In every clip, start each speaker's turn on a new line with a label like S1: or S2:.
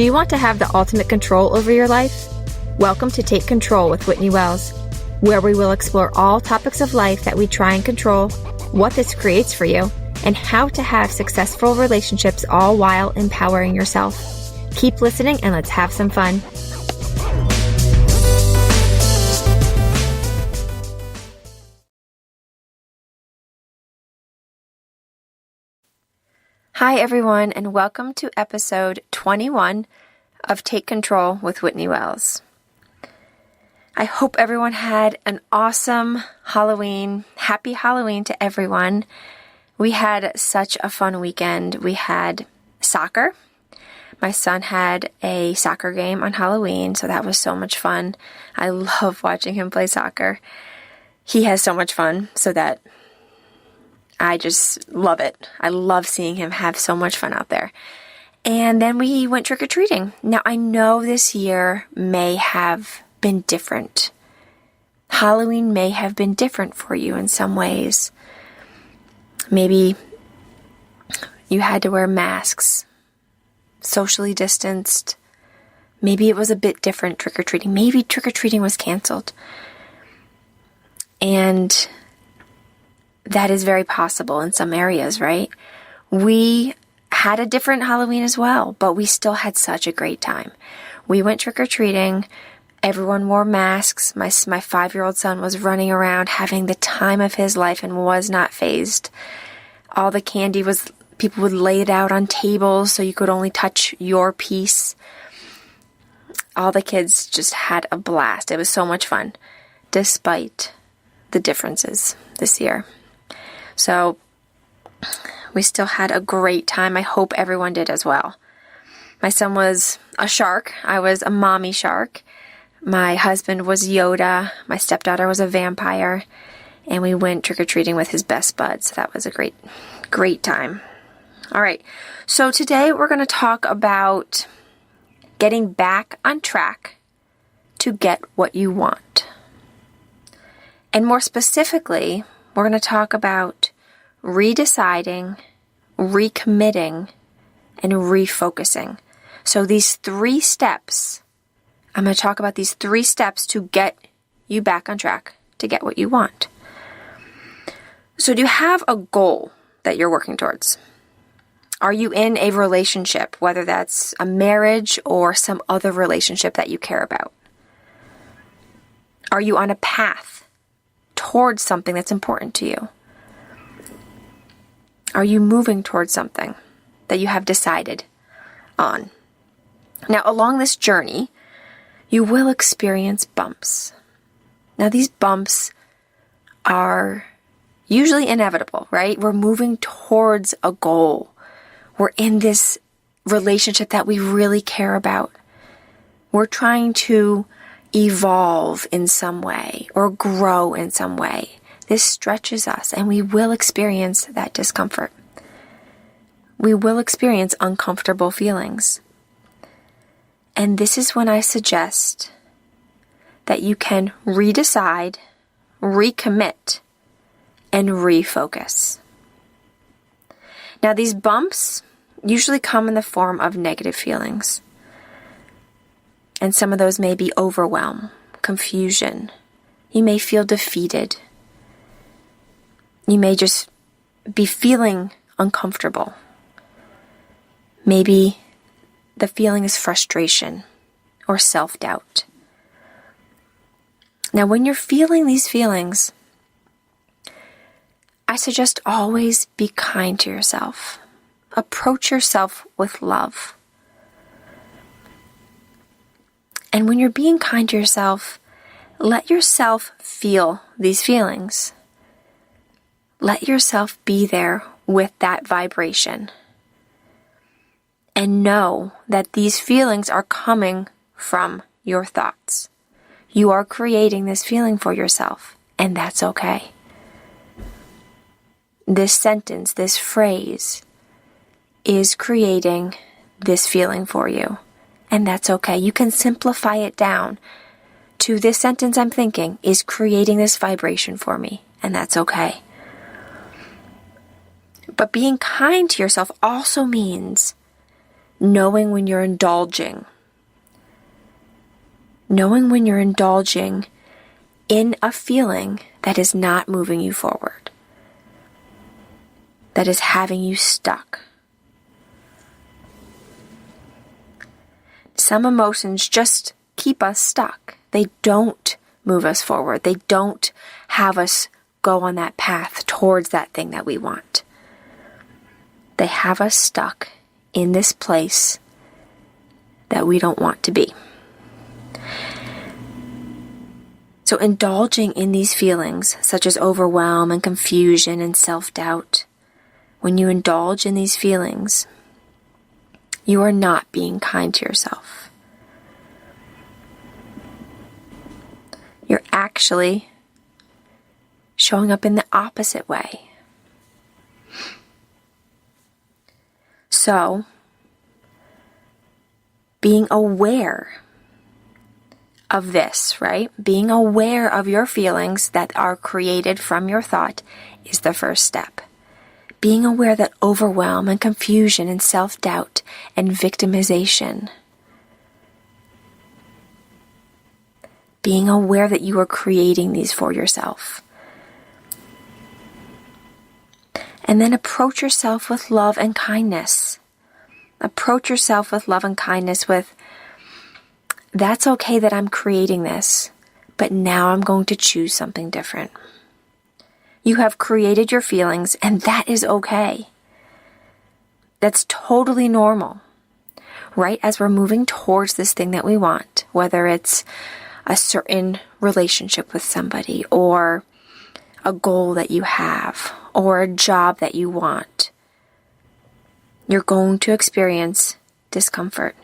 S1: Do you want to have the ultimate control over your life? Welcome to Take Control with Whitney Wells, where we will explore all topics of life that we try and control, what this creates for you, and how to have successful relationships all while empowering yourself. Keep listening and let's have some fun. Hi everyone, and welcome to episode 21 of Take Control with Whitney Wells. I hope everyone had an awesome Halloween. Happy Halloween to everyone. We had such a fun weekend. We had soccer. My son had a soccer game on Halloween, so that was so much fun. I love watching him play soccer. He has so much fun, so that I just love it. I love seeing him have so much fun out there. And then we went trick-or-treating. Now, I know this year may have been different. Halloween may have been different for you in some ways. Maybe you had to wear masks, socially distanced. Maybe it was a bit different trick-or-treating. Maybe trick-or-treating was canceled. And that is very possible in some areas, right? We had a different Halloween as well, but we still had such a great time. We went trick-or-treating. Everyone wore masks. My 5-year-old son was running around having the time of his life and was not fazed. All the candy people would lay it out on tables so you could only touch your piece. All the kids just had a blast. It was so much fun, despite the differences this year. So we still had a great time. I hope everyone did as well. My son was a shark. I was a mommy shark. My husband was Yoda. My stepdaughter was a vampire. And we went trick-or-treating with his best bud. So that was a great, great time. All right. So today we're going to talk about getting back on track to get what you want. And more specifically, we're going to talk about redeciding, recommitting, and refocusing. So these 3 steps, I'm going to talk about these 3 steps to get you back on track to get what you want. So do you have a goal that you're working towards? Are you in a relationship, whether that's a marriage or some other relationship that you care about? Are you on a path towards something that's important to you? Are you moving towards something that you have decided on? Now, along this journey, you will experience bumps. Now, these bumps are usually inevitable, right? We're moving towards a goal. We're in this relationship that we really care about. We're trying to evolve in some way or grow in some way. This stretches us and we will experience that discomfort. We will experience uncomfortable feelings. And this is when I suggest that you can redecide, recommit, and refocus. Now, these bumps usually come in the form of negative feelings. And some of those may be overwhelm, confusion. You may feel defeated. You may just be feeling uncomfortable. Maybe the feeling is frustration or self-doubt. Now, when you're feeling these feelings, I suggest always be kind to yourself. Approach yourself with love. And when you're being kind to yourself, let yourself feel these feelings. Let yourself be there with that vibration. And know that these feelings are coming from your thoughts. You are creating this feeling for yourself, and that's okay. This sentence, this phrase, is creating this feeling for you. And that's okay. You can simplify it down to this sentence I'm thinking is creating this vibration for me. And that's okay. But being kind to yourself also means knowing when you're indulging. Knowing when you're indulging in a feeling that is not moving you forward, that is having you stuck. Some emotions just keep us stuck. They don't move us forward. They don't have us go on that path towards that thing that we want. They have us stuck in this place that we don't want to be. So indulging in these feelings, such as overwhelm and confusion and self-doubt, when you indulge in these feelings, you are not being kind to yourself. You're actually showing up in the opposite way. So, being aware of this, right? Being aware of your feelings that are created from your thought is the first step. Being aware that overwhelm and confusion and self-doubt and victimization, being aware that you are creating these for yourself. And then approach yourself with love and kindness. Approach yourself with love and kindness with, that's okay that I'm creating this, but now I'm going to choose something different. You have created your feelings, and that is okay. That's totally normal, right? As we're moving towards this thing that we want, whether it's a certain relationship with somebody, or a goal that you have, or a job that you want, you're going to experience discomfort.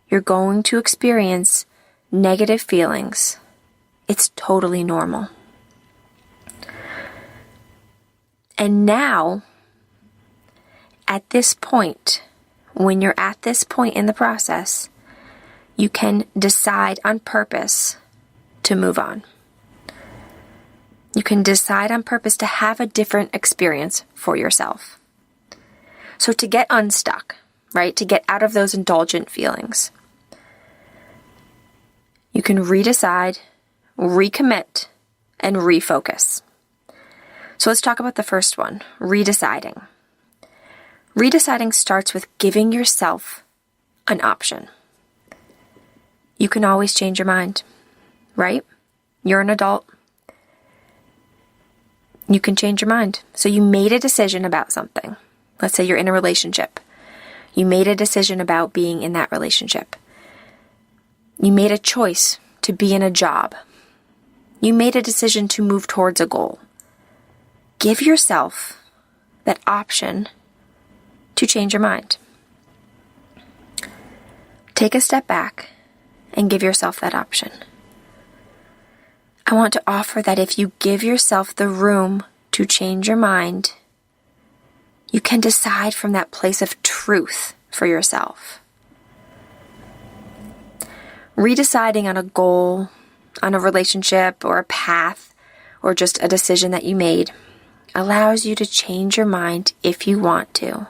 S1: You're going to experience negative feelings. It's totally normal. And now, at this point, when you're at this point in the process, you can decide on purpose to move on. You can decide on purpose to have a different experience for yourself. So to get unstuck, right? To get out of those indulgent feelings, you can redecide, recommit, and refocus. So let's talk about the first one, redeciding. Redeciding starts with giving yourself an option. You can always change your mind, right? You're an adult. You can change your mind. So you made a decision about something. Let's say you're in a relationship. You made a decision about being in that relationship. You made a choice to be in a job. You made a decision to move towards a goal. Give yourself that option to change your mind. Take a step back and give yourself that option. I want to offer that if you give yourself the room to change your mind, you can decide from that place of truth for yourself. Redeciding on a goal, on a relationship, or a path, or just a decision that you made allows you to change your mind if you want to.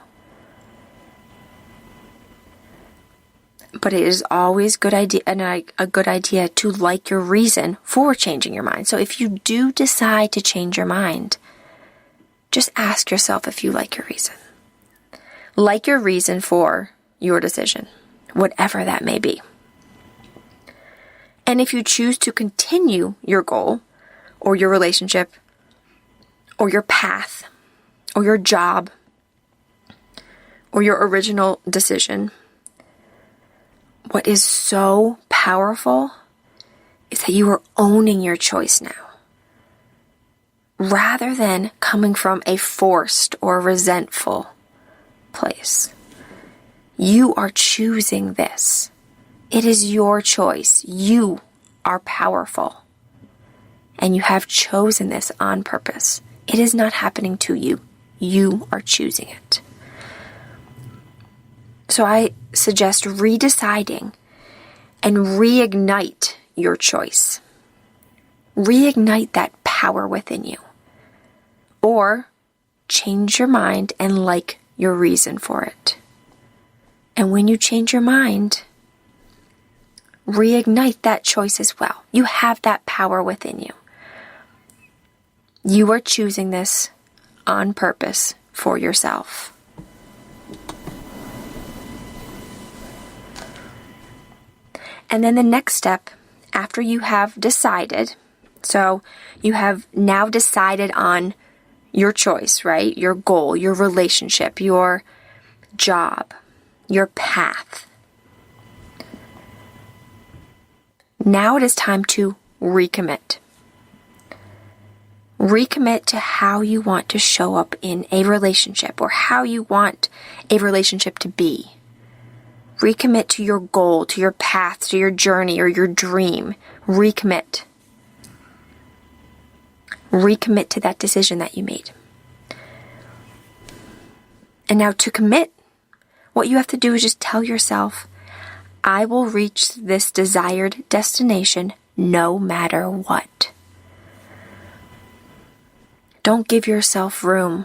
S1: But it is always a good idea to like your reason for changing your mind. So if you do decide to change your mind, just ask yourself if you like your reason. Like your reason for your decision, whatever that may be. And if you choose to continue your goal, or your relationship, or your path, or your job, or your original decision, what is so powerful is that you are owning your choice now. Rather than coming from a forced or resentful place. You are choosing this. It is your choice. You are powerful. And you have chosen this on purpose. It is not happening to you. You are choosing it. So I suggest redeciding and reignite your choice. Reignite that power within you. Or change your mind and like your reason for it. And when you change your mind, reignite that choice as well. You have that power within you. You are choosing this on purpose for yourself. And then the next step, after you have decided, so you have now decided on your choice, right? Your goal, your relationship, your job, your path. Now it is time to recommit. Recommit to how you want to show up in a relationship or how you want a relationship to be. Recommit to your goal, to your path, to your journey or your dream. Recommit. Recommit to that decision that you made. And now to commit, what you have to do is just tell yourself, I will reach this desired destination no matter what. Don't give yourself room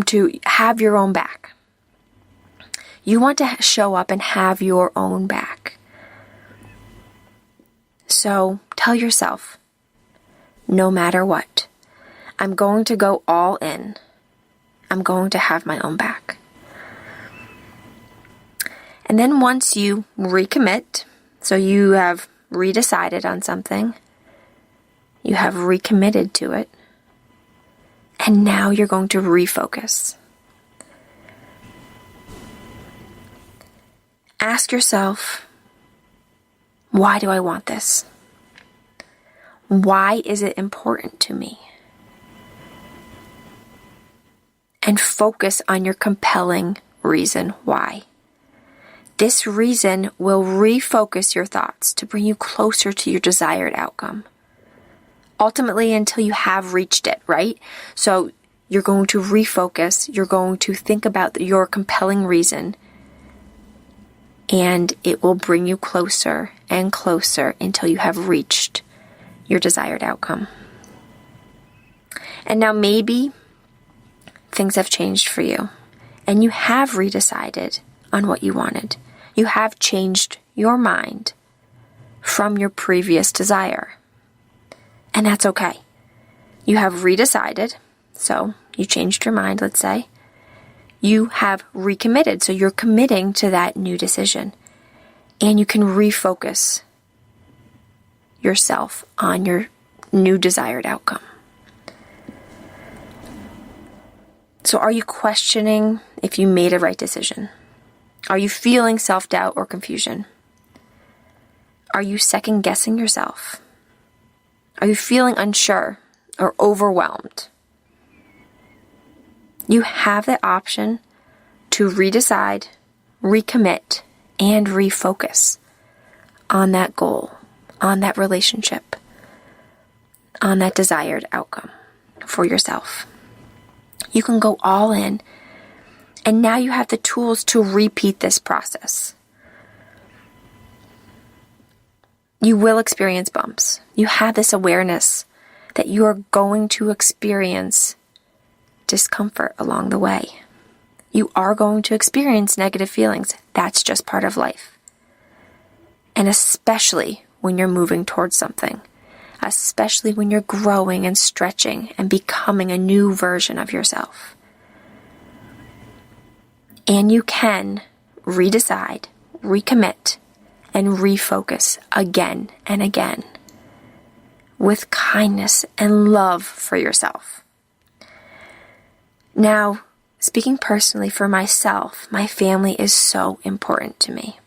S1: to have your own back. You want to show up and have your own back. So tell yourself, no matter what, I'm going to go all in. I'm going to have my own back. And then once you recommit, so you have redecided on something, you have recommitted to it, and now you're going to refocus. Ask yourself, why do I want this? Why is it important to me? And focus on your compelling reason why. This reason will refocus your thoughts to bring you closer to your desired outcome. Ultimately, until you have reached it, right? So you're going to refocus, you're going to think about your compelling reason, and it will bring you closer and closer until you have reached your desired outcome. And now maybe things have changed for you, and you have redecided on what you wanted. You have changed your mind from your previous desire. And that's okay. You have redecided, so you changed your mind, let's say. You have recommitted, so you're committing to that new decision. And you can refocus yourself on your new desired outcome. So are you questioning if you made a right decision? Are you feeling self-doubt or confusion? Are you second-guessing yourself? Are you feeling unsure or overwhelmed? You have the option to redecide, recommit, and refocus on that goal, on that relationship, on that desired outcome for yourself. You can go all in, and now you have the tools to repeat this process. You will experience bumps. You have this awareness that you are going to experience discomfort along the way. You are going to experience negative feelings. That's just part of life. And especially when you're moving towards something, especially when you're growing and stretching and becoming a new version of yourself. And you can redecide, recommit, and refocus again and again with kindness and love for yourself. Now, speaking personally for myself, my family is so important to me.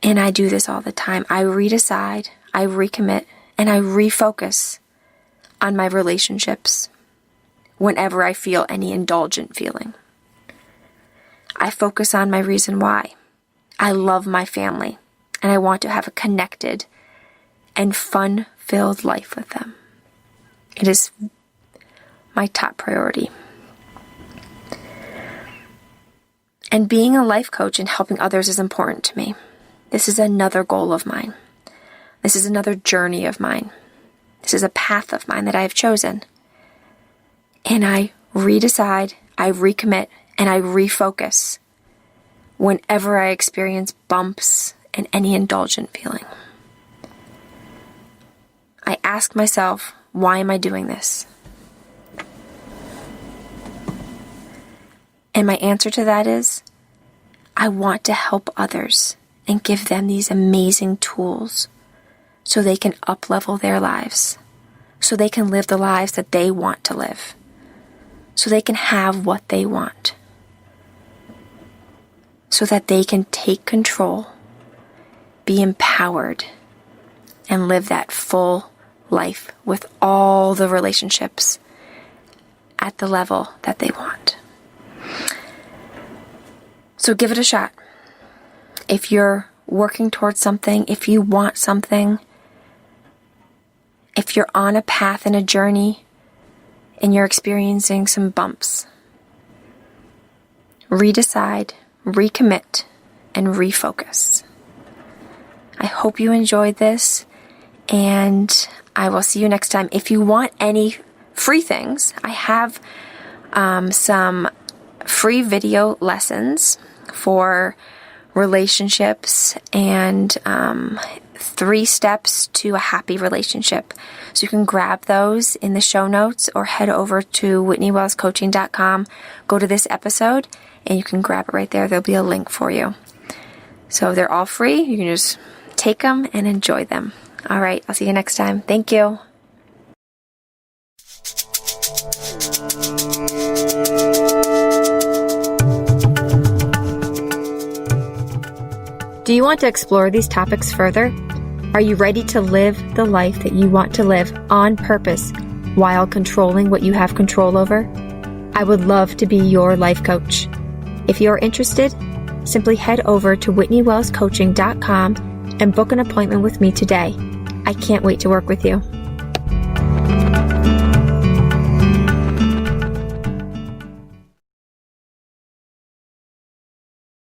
S1: And I do this all the time. I redecide, I recommit, and I refocus on my relationships whenever I feel any indulgent feeling. I focus on my reason why. I love my family, and I want to have a connected and fun-filled life with them. It is my top priority. And being a life coach and helping others is important to me. This is another goal of mine. This is another journey of mine. This is a path of mine that I have chosen. And I redecide, I recommit, and I refocus whenever I experience bumps and any indulgent feeling. I ask myself, why am I doing this? And my answer to that is, I want to help others and give them these amazing tools so they can up-level their lives, so they can live the lives that they want to live, so they can have what they want, so that they can take control, be empowered, and live that full life with all the relationships at the level that they want. So give it a shot. If you're working towards something, if you want something, if you're on a path and a journey and you're experiencing some bumps, redecide, recommit, and refocus. I hope you enjoyed this, and I will see you next time. If you want any free things, I have some free video lessons for relationships and 3 steps to a happy relationship. So you can grab those in the show notes or head over to WhitneyWellsCoaching.com, go to this episode, and you can grab it right there. There'll be a link for you. So they're all free. You can just take them and enjoy them. All right, I'll see you next time. Thank you. Do you want to explore these topics further? Are you ready to live the life that you want to live on purpose while controlling what you have control over? I would love to be your life coach. If you are interested, simply head over to WhitneyWellsCoaching.com and book an appointment with me today. I can't wait to work with you.